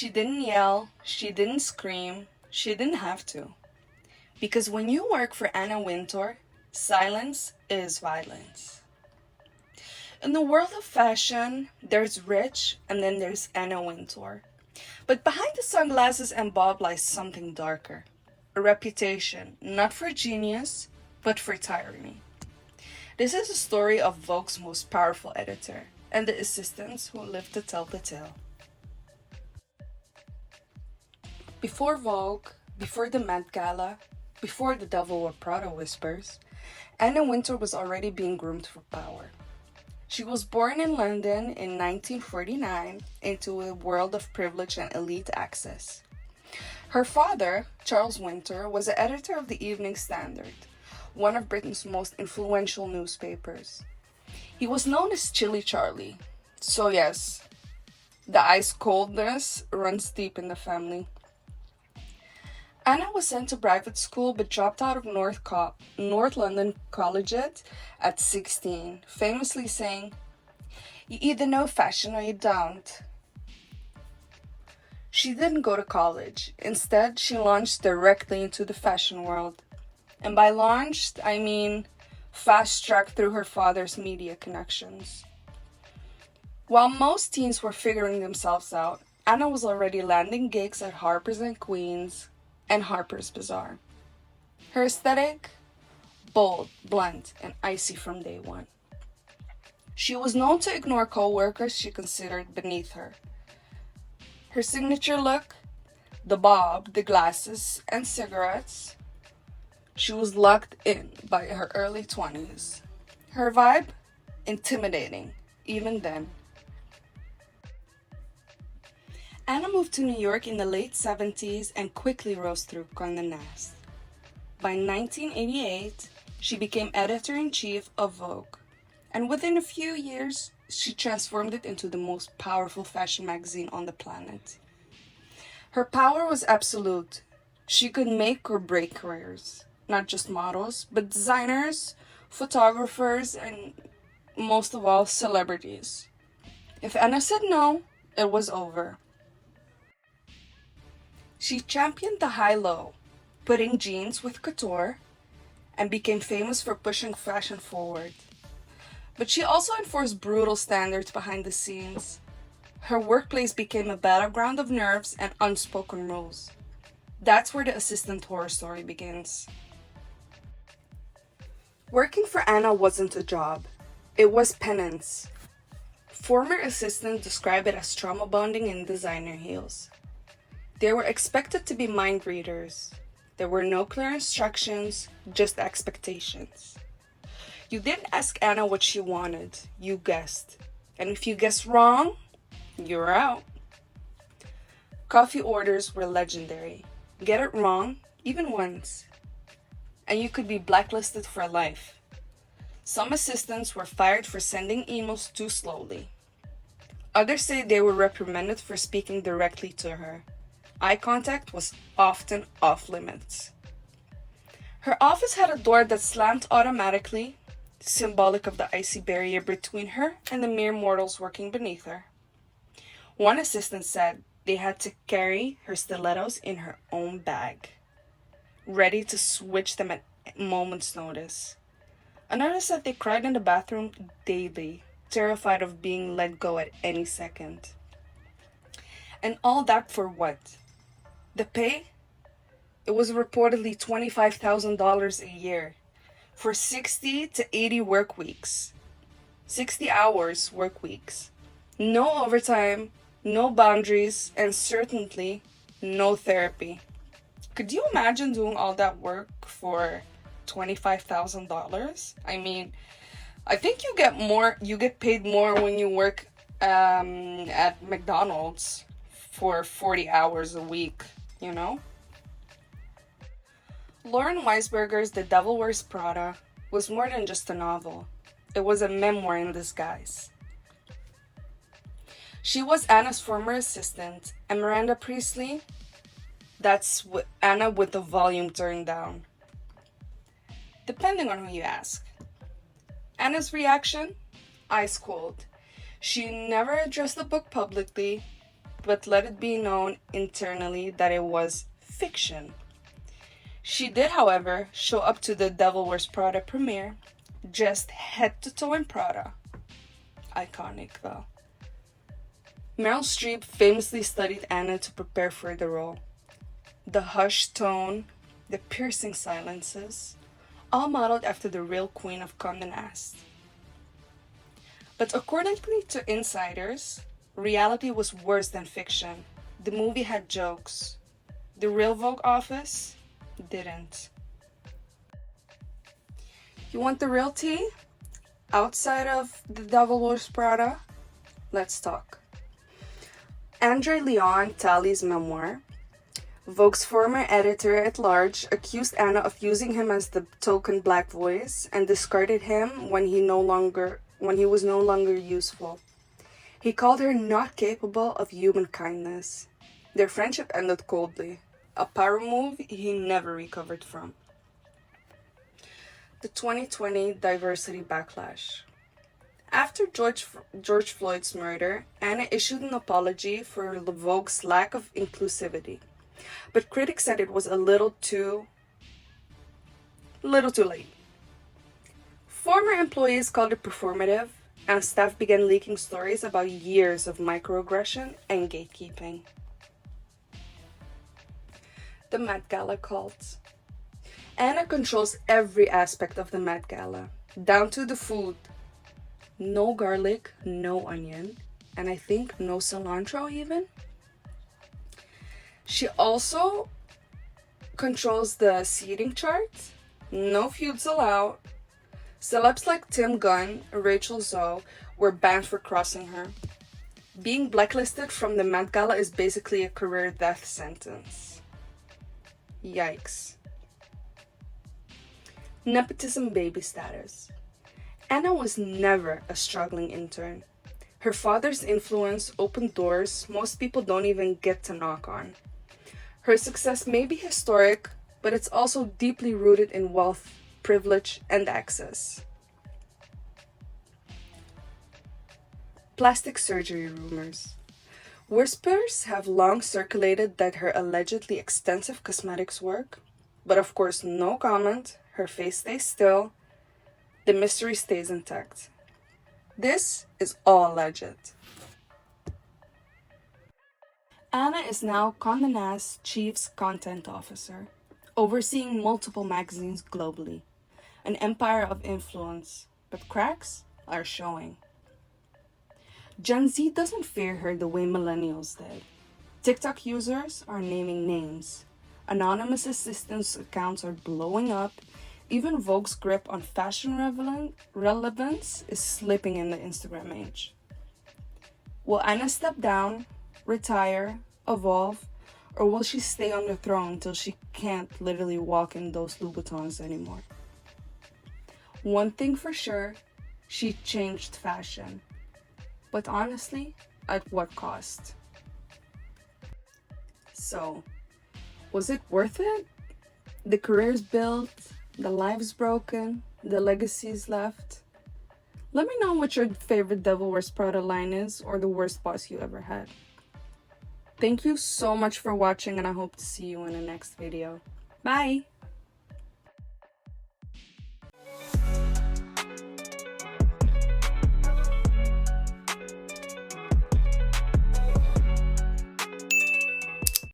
She didn't yell, she didn't scream, she didn't have to. Because when you work for Anna Wintour, silence is violence. In the world of fashion, there's Rich and then there's Anna Wintour. But behind the sunglasses and bob lies something darker. A reputation, not for genius, but for tyranny. This is a story of Vogue's most powerful editor and the assistants who lived to tell the tale. Before Vogue, before the Met Gala, before the Devil Wears Prada whispers, Anna Wintour was already being groomed for power. She was born in London in 1949 into a world of privilege and elite access. Her father, Charles Wintour, was the editor of the Evening Standard, one of Britain's most influential newspapers. He was known as Chilly Charlie. So yes, the ice coldness runs deep in the family. Anna was sent to private school but dropped out of North London Collegiate at 16, famously saying, "You either know fashion or you don't." She didn't go to college. Instead, she launched directly into the fashion world. And by launched, I mean fast-tracked through her father's media connections. While most teens were figuring themselves out, Anna was already landing gigs at Harper's and Queen's and Harper's Bazaar. Her aesthetic? Bold, blunt, and icy from day one. She was known to ignore co-workers she considered beneath her. Her signature look? The bob, the glasses, and cigarettes. She was locked in by her early 20s. Her vibe? Intimidating, even then. Anna moved to New York in the late 70s and quickly rose through Condé Nast. By 1988, she became editor-in-chief of Vogue, and within a few years, she transformed it into the most powerful fashion magazine on the planet. Her power was absolute. She could make or break careers, not just models, but designers, photographers, and most of all, celebrities. If Anna said no, it was over. She championed the high-low, putting jeans with couture, and became famous for pushing fashion forward. But she also enforced brutal standards behind the scenes. Her workplace became a battleground of nerves and unspoken rules. That's where the assistant horror story begins. Working for Anna wasn't a job. It was penance. Former assistants describe it as trauma bonding in designer heels. They were expected to be mind readers. There were no clear instructions, just expectations. You didn't ask Anna what she wanted, you guessed. And if you guessed wrong, you were out. Coffee orders were legendary. Get it wrong, even once, and you could be blacklisted for life. Some assistants were fired for sending emails too slowly. Others say they were reprimanded for speaking directly to her. Eye contact was often off limits. Her office had a door that slammed automatically, symbolic of the icy barrier between her and the mere mortals working beneath her. One assistant said they had to carry her stilettos in her own bag, ready to switch them at moment's notice. Another said they cried in the bathroom daily, terrified of being let go at any second. And all that for what? The pay? It was reportedly $25,000 a year for 60 to 80 work weeks. 60 hours work weeks. No overtime, no boundaries, and certainly no therapy. Could you imagine doing all that work for $25,000? I mean, I think you get paid more when you work at McDonald's for 40 hours a week, you know? Lauren Weisberger's The Devil Wears Prada was more than just a novel. It was a memoir in disguise. She was Anna's former assistant, and Miranda Priestley, that's Anna with the volume turned down. Depending on who you ask. Anna's reaction? Ice cold. She never addressed the book publicly, but let it be known internally that it was fiction. She did, however, show up to the Devil Wears Prada premiere, dressed head to toe in Prada. Iconic, though. Meryl Streep famously studied Anna to prepare for the role. The hushed tone, the piercing silences, all modeled after the real queen of Condé Nast. But according to insiders, reality was worse than fiction. The movie had jokes. The real Vogue office didn't. You want the real tea? Outside of The Devil Wears Prada? Let's talk. Andre Leon Talley's memoir, Vogue's former editor-at-large, accused Anna of using him as the token black voice and discarded him when he was no longer useful. He called her not capable of human kindness. Their friendship ended coldly, a power move he never recovered from. The 2020 diversity backlash. After George Floyd's murder, Anna issued an apology for Vogue's lack of inclusivity, but critics said it was a little too late. Former employees called it performative, and staff began leaking stories about years of microaggression and gatekeeping. The Met Gala cult. Anna controls every aspect of the Met Gala, down to the food. No garlic, no onion, and I think no cilantro even. She also controls the seating chart. No feuds allowed. Celebs like Tim Gunn and Rachel Zoe were banned for crossing her. Being blacklisted from the Met Gala is basically a career death sentence. Yikes. Nepotism baby status. Anna was never a struggling intern. Her father's influence opened doors most people don't even get to knock on. Her success may be historic, but it's also deeply rooted in wealth, privilege, and access. Plastic surgery rumors. Whispers have long circulated that her allegedly extensive cosmetics work, but of course no comment, her face stays still, the mystery stays intact. This is all alleged. Anna is now Condé Nast's Chief Content Officer, overseeing multiple magazines globally. An empire of influence, but cracks are showing. Gen Z doesn't fear her the way millennials did. TikTok users are naming names. Anonymous assistance accounts are blowing up. Even Vogue's grip on fashion relevance is slipping in the Instagram age. Will Anna step down, retire, evolve, or will she stay on the throne until she can't literally walk in those Louboutins anymore? One thing for sure, she changed fashion. But honestly, at what cost? So, was it worth it? The careers built, the lives broken, the legacies left? Let me know what your favorite Devil Wears Prada line is or the worst boss you ever had. Thank you so much for watching, and I hope to see you in the next video. Bye!